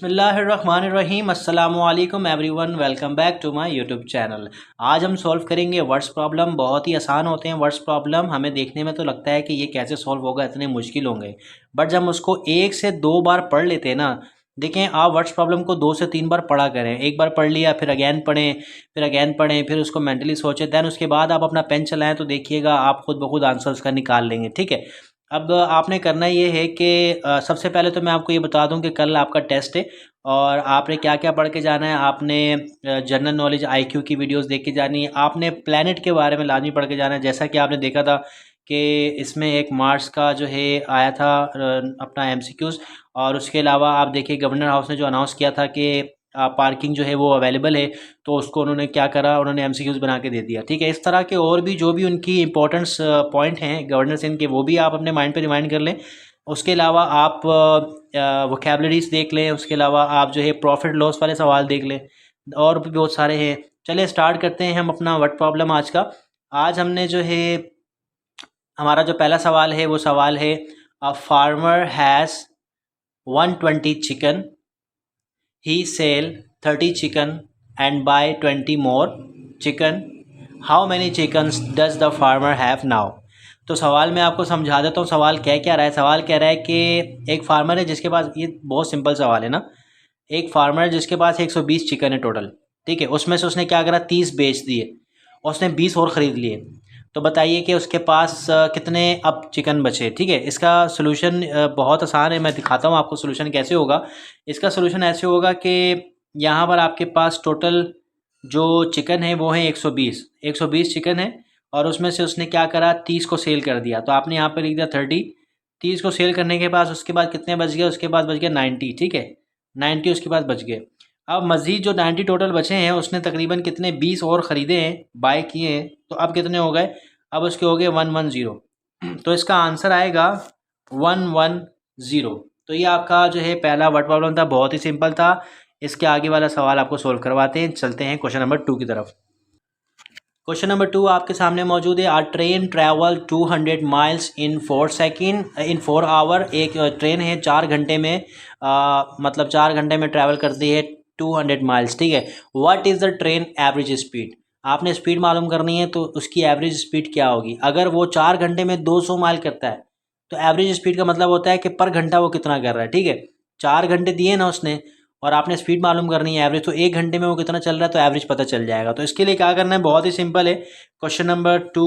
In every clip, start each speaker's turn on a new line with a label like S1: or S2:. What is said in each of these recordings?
S1: बिस्मिल्लाहिर्रहमानिर्रहीम अस्सलामुअलैकुम everyone, welcome back to my YouTube channel. आज हम सॉल्व करेंगे वर्ड्स प्रॉब्लम। बहुत ही आसान होते हैं वर्ड्स प्रॉब्लम। हमें देखने में तो लगता है कि ये कैसे सॉल्व होगा, इतने मुश्किल होंगे, बट जब हम उसको एक से दो बार पढ़ लेते हैं ना, देखें आप वर्ड्स प्रॉब्लम को 2 से 3 बार पढ़ा करें। एक बार पढ़ लिया, फिर अगैन पढ़ें, फिर अगैन पढ़ें, फिर उसको मेंटली सोचें, दैन उसके बाद आप अपना पेन चलाएं तो देखिएगा आप खुद ब खुद आंसर उसका निकाल लेंगे। ठीक है, अब आपने करना ये है कि सबसे पहले तो मैं आपको ये बता दूं कि कल आपका टेस्ट है और आपने क्या क्या पढ़ के जाना है। आपने जनरल नॉलेज आईक्यू की वीडियोस देख के जानी है। आपने प्लैनेट के बारे में लाजमी पढ़ के जाना है। जैसा कि आपने देखा था कि इसमें एक मार्स का जो है आया था अपना एमसीक्यूज़, और उसके अलावा आप देखिए गवर्नर हाउस ने जो अनाउंस किया था कि पार्किंग जो है वो अवेलेबल है, तो उसको उन्होंने क्या करा, उन्होंने एमसीक्यूज़ बना के दे दिया। ठीक है, इस तरह के और भी जो भी उनकी इंपॉर्टेंस पॉइंट हैं गवर्नर सिंह के, वो भी आप अपने माइंड पे रिमाइंड कर लें। उसके अलावा आप वोकेबलरीज देख लें। उसके अलावा आप जो है प्रॉफिट लॉस वाले सवाल देख लें, और भी बहुत सारे हैं। चलिए स्टार्ट करते हैं हम अपना वर्ड प्रॉब्लम आज का। आज हमने जो है हमारा जो पहला सवाल है वो सवाल है, a farmer has 120 chicken, he sell 30 chicken and buy 20 more chicken, how many chickens does the farmer have now. तो सवाल मैं आपको समझा देता हूँ सवाल कह क्या रहा है। सवाल कह रहा है कि एक फार्मर है जिसके पास, ये बहुत सिंपल सवाल है ना, एक फार्मर है जिसके पास 120 चिकन है टोटल। ठीक है, उसमें से उसने क्या करा, 30 बेच दिए, उसने 20 और ख़रीद लिए। तो बताइए कि उसके पास कितने अब चिकन बचे। ठीक है, इसका सोल्यूशन बहुत आसान है, मैं दिखाता हूँ आपको सोल्यूशन कैसे होगा। इसका सोल्यूशन ऐसे होगा कि यहाँ पर आपके पास टोटल जो चिकन है वो है 120 चिकन है, और उसमें से उसने क्या करा, 30 को सेल कर दिया। तो आपने यहाँ पर लिख दिया 30। 30 को सेल करने के बाद उसके बाद कितने बच गए, उसके बाद बच गया 90। ठीक है, 90 उसके बाद बच गए। अब मज़ीद जो 90 टोटल बचे हैं उसने तकरीबन कितने 20 और ख़रीदे हैं, बाय किए हैं, तो अब कितने हो गए, अब उसके हो गए 110। तो इसका आंसर आएगा 110। तो ये आपका जो है पहला वर्ड प्रॉब्लम था, बहुत ही सिंपल था। इसके आगे वाला सवाल आपको सोल्व करवाते हैं। चलते हैं क्वेश्चन नंबर 2 की तरफ। क्वेश्चन नंबर 2 आपके सामने मौजूद है। A train travel 200 miles in 4 hour. एक ट्रेन है 4 घंटे में, मतलब 4 घंटे में ट्रैवल करती है 200 माइल्स। ठीक है, what is the train average speed. आपने स्पीड मालूम करनी है, तो उसकी एवरेज स्पीड क्या होगी। अगर वो 4 घंटे में 200 माइल करता है तो एवरेज स्पीड का मतलब होता है कि पर घंटा वो कितना कर रहा है। ठीक है, 4 घंटे दिए ना उसने, और आपने स्पीड मालूम करनी है एवरेज, तो 1 घंटे में वो कितना चल रहा है, तो एवरेज पता चल जाएगा। तो इसके लिए क्या करना है, बहुत ही सिंपल है। क्वेश्चन नंबर 2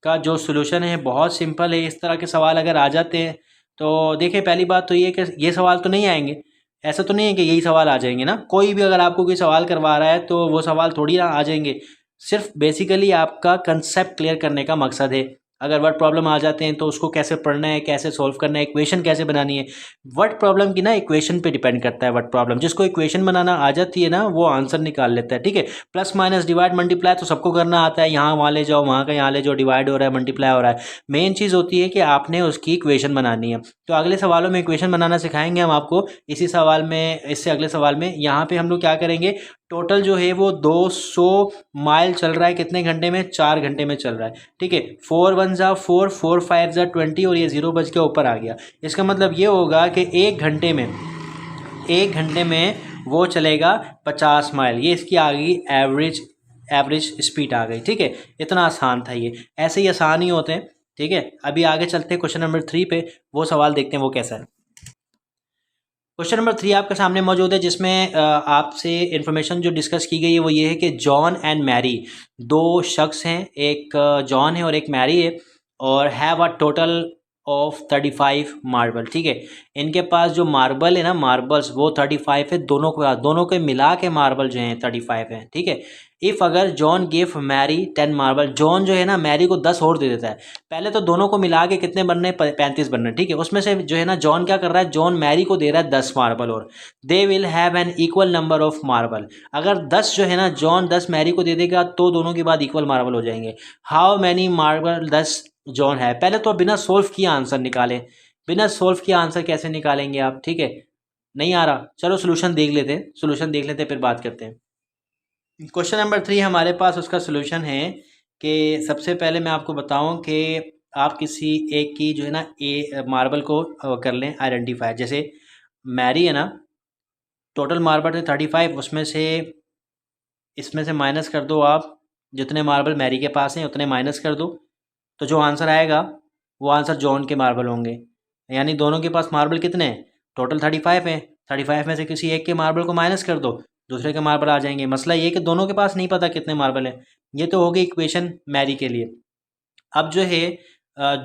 S1: का जो सोल्यूशन है बहुत सिंपल है। इस तरह के सवाल अगर आ जाते हैं तो देखिए, पहली बात तो ये कि ये सवाल तो नहीं आएंगे, ऐसा तो नहीं है कि यही सवाल आ जाएंगे ना। कोई भी अगर आपको कोई सवाल करवा रहा है तो वो सवाल थोड़ी ना आ जाएंगे। सिर्फ बेसिकली आपका कंसेप्ट क्लियर करने का मकसद है। अगर वर्ड प्रॉब्लम आ जाते हैं तो उसको कैसे पढ़ना है, कैसे सॉल्व करना है, इक्वेशन कैसे बनानी है। वर्ड प्रॉब्लम की ना इक्वेशन पे डिपेंड करता है। वर्ड प्रॉब्लम जिसको इक्वेशन बनाना आ जाती है ना, वो आंसर निकाल लेता है। ठीक है, प्लस माइनस डिवाइड मल्टीप्लाई तो सबको करना आता है। यहाँ वहाँ ले जाओ, वहाँ का यहाँ ले जाओ, डिवाइड हो रहा है, मल्टीप्लाई हो रहा है। मेन चीज़ होती है कि आपने उसकी इक्वेशन बनानी है। तो अगले सवालों में इक्वेशन बनाना सिखाएंगे हम आपको। इसी सवाल में, इससे अगले सवाल में यहाँ पे हम लोग क्या करेंगे, टोटल जो है वो 200 माइल चल रहा है कितने घंटे में, 4 घंटे में चल रहा है। ठीक है, 4 1 जा 4, 4 5 जा 20, और ये 0 बज के ऊपर आ गया। इसका मतलब ये होगा कि एक घंटे में वो चलेगा 50 माइल। ये इसकी आ गई एवरेज स्पीड आ गई। ठीक है, इतना आसान था ये, ऐसे ही आसान ही होते हैं। ठीक है, अभी आगे चलते हैं क्वेश्चन नंबर 3 पे, वो सवाल देखते हैं वो कैसा है। क्वेश्चन नंबर 3 आपके सामने मौजूद है, जिसमें आपसे इन्फॉर्मेशन जो डिस्कस की गई है वो ये है कि जॉन एंड मैरी, दो शख्स हैं, एक जॉन है और एक मैरी है, और have a total of 35 marble. ठीक है, इनके पास जो मार्बल है ना, मार्बल्स वो 35 है, दोनों के पास, दोनों के मिला के मार्बल जो हैं 35 हैं। ठीक है, इफ़ अगर John give Mary 10 marble, John जो है ना मैरी को 10 और दे देता है। पहले तो दोनों को मिला के कितने बनने, 35 बनने। ठीक है, उसमें से जो है ना जॉन क्या कर रहा है, जॉन मैरी को दे रहा है 10 मार्बल, और they will have an equal number of marble. अगर 10 जो है ना जॉन 10 मैरी को दे देगा तो दोनों के बाद इक्वल मार्बल हो जाएंगे। हाउ मैनी मार्बल 10 जॉन है। पहले तो बिना सोल्व किए आंसर निकालें। बिना सोल्व किए आंसर कैसे निकालेंगे आप। ठीक है, नहीं आ रहा, चलो सोल्यूशन देख लेते हैं, सोल्यूशन देख लेते हैं फिर बात करते हैं। क्वेश्चन नंबर 3 हमारे पास उसका सोल्यूशन है कि सबसे पहले मैं आपको बताऊं कि आप किसी एक की जो है ना मार्बल को कर लें आइडेंटिफाई। जैसे मैरी है ना, टोटल मार्बल थे 35, उसमें से इसमें से माइनस कर दो आप, जितने मार्बल मैरी के पास हैं उतने माइनस कर दो, तो जो आंसर आएगा वो आंसर जॉन के मार्बल होंगे। यानी दोनों के पास मार्बल कितने हैं, टोटल 35 है, 35 में से किसी एक के मार्बल को माइनस कर दो, दूसरे के मार्बल आ जाएंगे। मसला ये कि दोनों के पास नहीं पता कितने मार्बल हैं। ये तो होगी इक्वेशन मैरी के लिए। अब जो है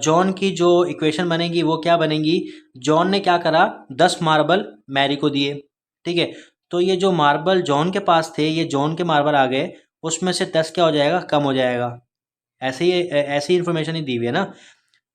S1: जॉन की जो इक्वेशन बनेगी वो क्या बनेगी, जॉन ने क्या करा, 10 मार्बल मैरी को दिए, ठीक है। तो ये जो मार्बल जॉन के पास थे, ये जॉन के मार्बल आ गए, उसमें से 10 क्या हो जाएगा, कम हो जाएगा। ऐसी इन्फॉर्मेशन ही दी हुई है ना।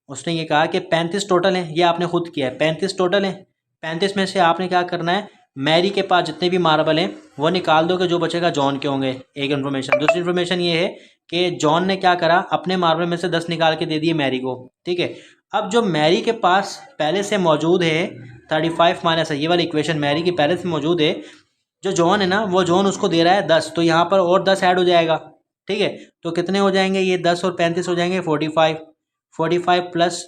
S1: उसने ये कहा कि 35 टोटल हैं, ये आपने खुद किया है, 35 टोटल हैं। 35 में से आपने क्या करना है, मैरी के पास जितने भी मार्बल हैं वो निकाल दो कि जो बचेगा जॉन के होंगे। एक इन्फॉर्मेशन। दूसरी इन्फॉर्मेशन ये है कि जॉन ने क्या करा, अपने मार्बल में से 10 निकाल के दे दिए मैरी को, ठीक है। अब जो मैरी के पास पहले से मौजूद है 35 माइनस है, ये वाली इक्वेशन मैरी की पहले से मौजूद है, जो जॉन है ना वो जॉन उसको दे रहा है 10, तो यहाँ पर और 10 ऐड हो जाएगा, ठीक है। तो कितने हो जाएंगे ये, 10 और 35 हो जाएंगे 45, 45 प्लस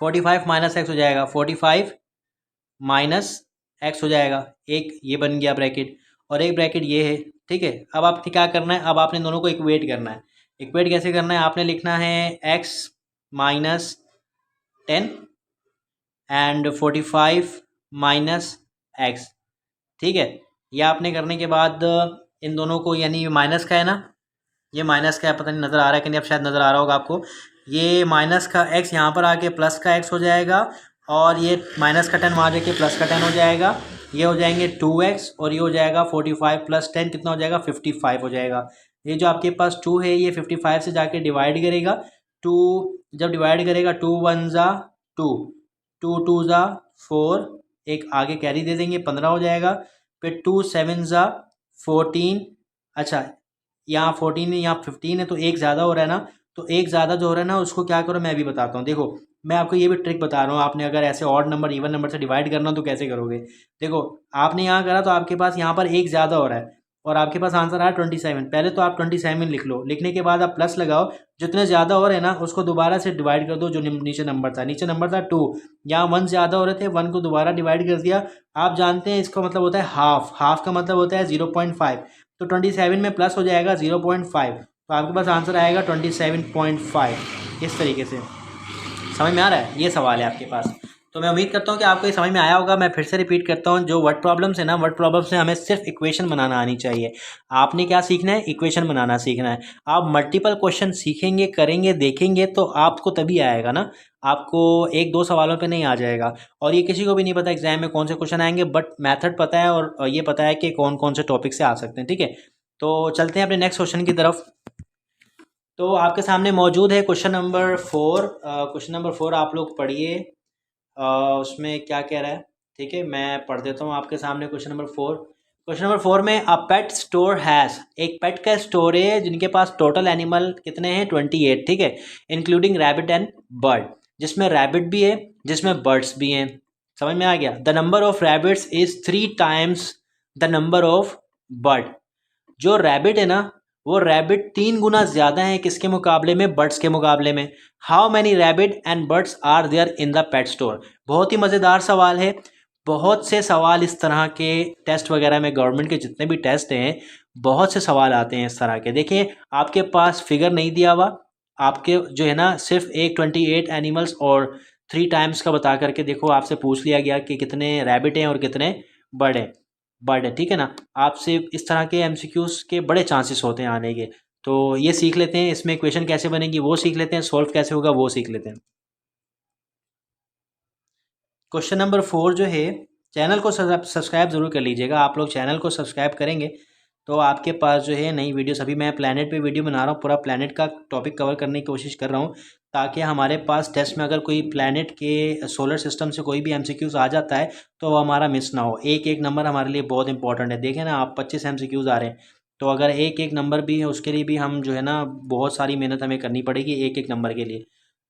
S1: 45 माइनस एक्स हो जाएगा, 45 माइनस एक्स हो जाएगा। एक ये बन गया ब्रैकेट और एक ब्रैकेट ये है, ठीक है। अब आपने क्या करना है, अब आपने दोनों को इक्वेट करना है। इक्वेट कैसे करना है, आपने लिखना है x minus 10 and 45 minus x, ठीक है। ये आपने करने के बाद इन दोनों को, यानी ये माइनस का है ना, ये माइनस का है, पता नहीं नज़र आ रहा है कि नहीं, अब शायद नज़र आ रहा होगा आपको। ये माइनस का एक्स यहाँ पर आके प्लस का एक्स हो जाएगा, और ये माइनस का 10 वहाँ जाके प्लस का 10 हो जाएगा। ये हो जाएंगे 2x और ये हो जाएगा 45 प्लस 10 कितना हो जाएगा, 55 हो जाएगा। ये जो आपके पास 2 है ये 55 से जाके डिवाइड करेगा, 2 जब डिवाइड करेगा 2 1 ज़ा 2, 2 2 ज़ा 4, एक आगे कैरी दे देंगे 15 हो जाएगा। फिर 2 7 ज़ा 14, अच्छा यहाँ 14 है यहाँ 15 है, तो एक ज़्यादा हो रहा है ना, तो एक ज़्यादा जो हो रहा है ना उसको क्या करो, मैं भी बताता हूँ। देखो मैं आपको ये भी ट्रिक बता रहा हूँ, आपने अगर ऐसे ऑड नंबर इवन नंबर से डिवाइड करना हो तो कैसे करोगे। देखो आपने यहाँ करा तो आपके पास यहाँ पर एक ज़्यादा हो रहा है और आपके पास आंसर आया 27। पहले तो आप 27 लिख लो, लिखने के बाद आप प्लस लगाओ, जितने ज़्यादा हो रहे हैं ना उसको दोबारा से डिवाइड कर दो, जो नीचे नंबर था, नीचे नंबर था 2, यहाँ 1 ज़्यादा हो रहे थे, 1 को दोबारा डिवाइड कर दिया। आप जानते हैं इसका मतलब होता है हाफ, हाफ का मतलब होता है 0.5, तो 27 में प्लस हो जाएगा 0.5, तो आपके पास आंसर आएगा 27.5। इस तरीके से समझ में आ रहा है, ये सवाल है आपके पास। तो मैं उम्मीद करता हूँ कि आपको ये समझ में आया होगा। मैं फिर से रिपीट करता हूँ, जो वर्ड प्रॉब्लम्स है ना, वर्ड प्रॉब्लम्स में हमें सिर्फ इक्वेशन बनाना आनी चाहिए। आपने क्या सीखना है, इक्वेशन बनाना सीखना है। आप मल्टीपल क्वेश्चन सीखेंगे, करेंगे, देखेंगे तो आपको तभी आएगा ना, आपको एक दो सवालों पे नहीं आ जाएगा। और ये किसी को भी नहीं पता एग्जाम में कौन से क्वेश्चन आएंगे, बट मैथड पता है और ये पता है कि कौन कौन से टॉपिक से आ सकते हैं, ठीक है। तो चलते हैं अपने नेक्स्ट क्वेश्चन की तरफ। तो आपके सामने मौजूद है क्वेश्चन नंबर 4। क्वेश्चन नंबर 4 आप लोग पढ़िए, उसमें क्या कह रहा है, ठीक है। मैं पढ़ देता हूँ आपके सामने क्वेश्चन नंबर 4। क्वेश्चन नंबर 4 में अ पेट स्टोर हैज़, एक पेट का स्टोर है जिनके पास टोटल एनिमल कितने हैं, 28, ठीक है, इंक्लूडिंग रैबिट एंड बर्ड, जिसमें रैबिट भी है, जिसमें बर्ड्स भी हैं। समझ में आ गया। The number of rabbits is 3 times the number of bird. जो रैबिट है ना, वो रैबिट 3 गुना ज़्यादा है किसके मुकाबले में, बर्ड्स के मुकाबले में। How many rabbit and birds are there in the pet store. बहुत ही मज़ेदार सवाल है। बहुत से सवाल इस तरह के टेस्ट वगैरह में, गवर्नमेंट के जितने भी टेस्ट हैं, बहुत से सवाल आते हैं इस तरह के। देखिए आपके पास फिगर नहीं दिया हुआ, आपके जो है ना सिर्फ एक 28 एनिमल्स और 3 टाइम्स का बता करके देखो आपसे पूछ लिया गया कि कितने रैबिट हैं और कितने बर्ड है, ठीक है ना। आपसे इस तरह के एमसीक्यूज के बड़े चांसेस होते हैं आने के। तो ये सीख लेते हैं, इसमें इक्वेशन कैसे बनेगी वो सीख लेते हैं, सॉल्व कैसे होगा वो सीख लेते हैं। क्वेश्चन नंबर 4 जो है, चैनल को सब्सक्राइब ज़रूर कर लीजिएगा। आप लोग चैनल को सब्सक्राइब करेंगे तो आपके पास जो है नई वीडियोस, अभी मैं प्लैनेट पे वीडियो बना रहा हूँ, पूरा प्लैनेट का टॉपिक कवर करने की कोशिश कर रहा हूँ, ताकि हमारे पास टेस्ट में अगर कोई प्लैनेट के सोलर सिस्टम से कोई भी एमसीक्यूज़ आ जाता है तो वो हमारा मिस ना हो। एक एक नंबर हमारे लिए बहुत इंपॉर्टेंट है। देखें ना आप, 25 एमसीक्यूज़ आ रहे हैं, तो अगर एक एक नंबर भी है उसके लिए भी हम जो है ना बहुत सारी मेहनत हमें करनी पड़ेगी एक एक नंबर के लिए।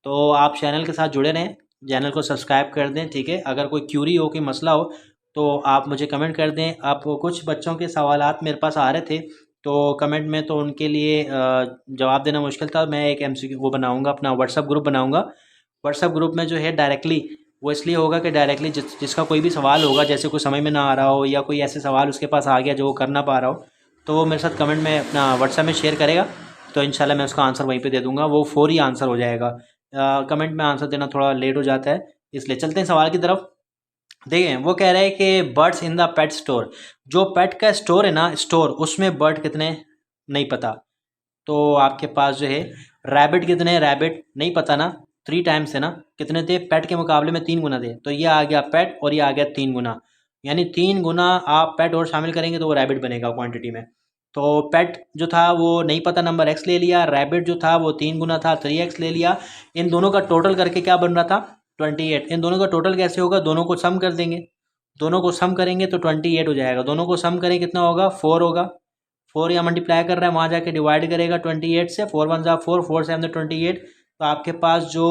S1: तो आप चैनल के साथ जुड़े रहें, चैनल को सब्सक्राइब कर दें, ठीक है। अगर कोई क्यूरी हो, कोई मसला हो तो आप मुझे कमेंट कर दें। आप कुछ बच्चों के सवालात मेरे पास आ रहे थे तो कमेंट में, तो उनके लिए जवाब देना मुश्किल था। मैं एक एमसीक्यू वो बनाऊंगा, अपना व्हाट्सअप ग्रुप बनाऊंगा। व्हाट्सअप ग्रुप में जो है डायरेक्टली वो इसलिए होगा कि डायरेक्टली जिसका कोई भी सवाल होगा, जैसे कोई समझ में ना आ रहा हो या कोई ऐसे सवाल उसके पास आ गया जो वो कर ना पा रहा हो, तो वो मेरे साथ कमेंट में अपना व्हाट्सएप में शेयर करेगा, तो इंशाल्लाह मैं उसका आंसर वहीं पे दे दूंगा, वो फौरी आंसर हो जाएगा। कमेंट में आंसर देना थोड़ा लेट हो जाता है, इसलिए चलते हैं सवाल की तरफ। देखिए वो कह रहे हैं कि birds in the pet store, जो पेट का स्टोर है ना, स्टोर, उसमें बर्ड कितने नहीं पता। तो आपके पास जो है रैबिट कितने, रैबिट नहीं पता ना, 3 टाइम्स है ना, कितने थे पेट के मुकाबले में 3 गुना थे, तो ये आ गया पेट और ये आ गया 3 गुना, यानी 3 गुना आप पेट और शामिल करेंगे तो वो रैबिट बनेगा क्वांटिटी में। तो पेट जो था वो नहीं पता नंबर x ले लिया, रैबिट जो था वो 3 गुना था 3x ले लिया, इन दोनों का टोटल करके क्या बन रहा था 28। इन दोनों का टोटल कैसे होगा, दोनों को सम कर देंगे, दोनों को सम करेंगे तो 28 हो जाएगा, दोनों को सम करें कितना होगा 4 होगा, 4 यहाँ मल्टीप्लाई कर रहा है, वहाँ जाके डिवाइड करेगा 28 से, 4 1 जा 4, 4 7 28, तो आपके पास जो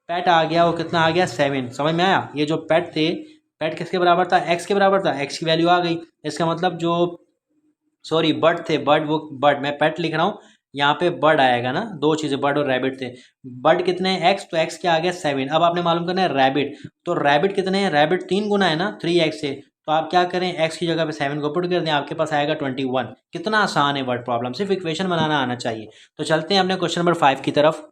S1: पेट आ गया वो कितना आ गया 7। समझ में आया, ये जो पेट थे, पेट किसके बराबर था, x के बराबर था, x की वैल्यू आ गई, इसका मतलब जो सॉरी बर्ड थे, बर्ड, वो बर्ड मैं पेट लिख रहा हूँ, यहाँ पे बर्ड आएगा ना, दो चीज़ें बर्ड और रैबिट थे, बर्ड कितने हैं x, तो x क्या आ गया 7। अब आपने मालूम करना है रैबिट, तो रैबिट कितने हैं, रैबिट 3 गुना है ना 3x से, तो आप क्या करें x की जगह पे 7 को पुट कर दें, आपके पास आएगा 21। कितना आसान है वर्ड प्रॉब्लम, सिर्फ इक्वेशन बनाना आना चाहिए। तो चलते हैं अपने क्वेश्चन नंबर 5 की तरफ।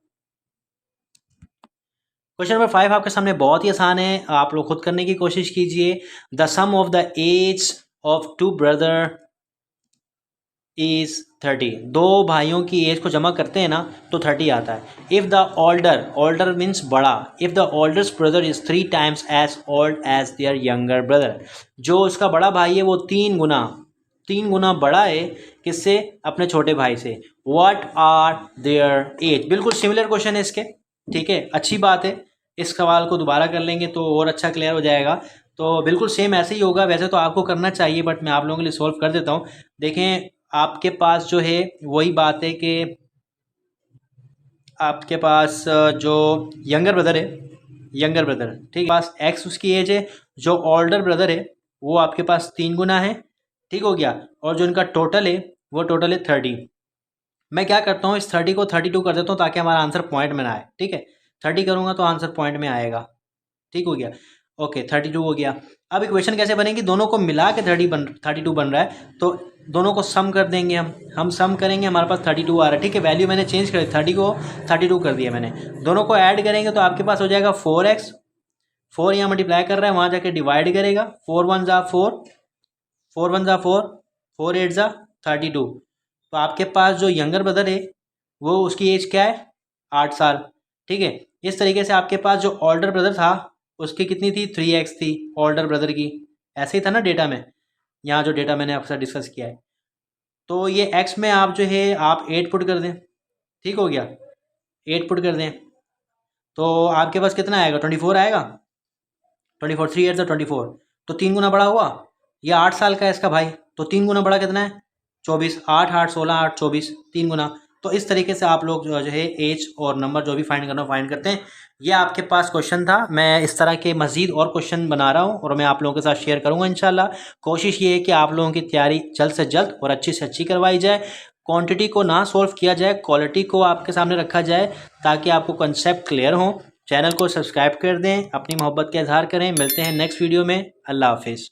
S1: क्वेश्चन नंबर 5 आपके सामने बहुत ही आसान है, आप लोग खुद करने की कोशिश कीजिए। The sum of the age of 2 brother is 30। दो भाइयों की एज को जमा करते हैं ना तो 30 आता है। If the older, older means बड़ा, if the olders brother is 3 times as old as their younger brother, जो उसका बड़ा भाई है वो 3 गुना बड़ा है किससे, अपने छोटे भाई से। व्हाट आर देयर एज, बिल्कुल सिमिलर क्वेश्चन है इसके, ठीक है, अच्छी बात है, इस सवाल को दोबारा कर लेंगे तो और अच्छा क्लियर हो जाएगा। तो बिल्कुल सेम ऐसे ही होगा, वैसे तो आपको करना चाहिए बट मैं आप लोगों के लिए सॉल्व कर देता हूँ। देखें आपके पास जो है वही बात है कि आपके पास जो यंगर ब्रदर है, यंगर ब्रदर, ठीक है, पास एक्स उसकी एज है, जो ओल्डर ब्रदर है वो आपके पास 3 गुना है, ठीक हो गया, और जो इनका टोटल है वो टोटल है 30। मैं क्या करता हूँ, इस 30 को 32 कर देता हूँ ताकि हमारा आंसर पॉइंट में ना आए, ठीक है, 30 करूँगा तो आंसर पॉइंट में आएगा, ठीक हो गया, ओके 32 हो गया। अब इक्वेशन कैसे बनेगी, दोनों को मिला के 32 बन रहा है, तो दोनों को सम कर देंगे हम सम करेंगे, हमारे पास 32 आ रहा है, ठीक है, वैल्यू मैंने चेंज कर दी, 30 को 32 कर दिया मैंने, दोनों को ऐड करेंगे तो आपके पास हो जाएगा 4x, 4 यहाँ मल्टीप्लाई कर रहा है, वहाँ जाके डिवाइड करेगा, 4 1 जा 4, 4 1 जा 4, 4 8 जा 32, तो आपके पास जो यंगर ब्रदर है वो उसकी एज क्या है 8 साल, ठीक है। इस तरीके से आपके पास जो ओल्डर ब्रदर था उसकी कितनी थी 3x थी ओल्डर ब्रदर की, ऐसे ही था ना डेटा में, यहाँ जो डेटा मैंने आपके साथ डिस्कस किया है, तो ये x में आप जो है आप 8 पुट कर दें, ठीक हो गया, 8 पुट कर दें तो आपके पास कितना आएगा 24 आएगा, 24, 3 8 24, तो 3 गुना बड़ा हुआ, ये 8 साल का है इसका भाई, तो 3 गुना बड़ा कितना है 24, 8 8 16 8 24, 3 गुना। तो इस तरीके से आप लोग जो है एज और नंबर जो भी फाइंड करना फाइंड करते हैं। ये आपके पास क्वेश्चन था, मैं इस तरह के मज़ीद और क्वेश्चन बना रहा हूँ और मैं आप लोगों के साथ शेयर करूँगा इंशाल्लाह। कोशिश ये है कि आप लोगों की तैयारी जल्द से जल्द और अच्छी से अच्छी करवाई जाए, क्वांटिटी को ना सॉल्व किया जाए, क्वालिटी को आपके सामने रखा जाए ताकि आपको कंसेप्ट क्लियर हो। चैनल को सब्सक्राइब कर दें, अपनी मोहब्बत का इजहार करें। मिलते हैं नेक्स्ट वीडियो में, अल्लाह हाफिज़।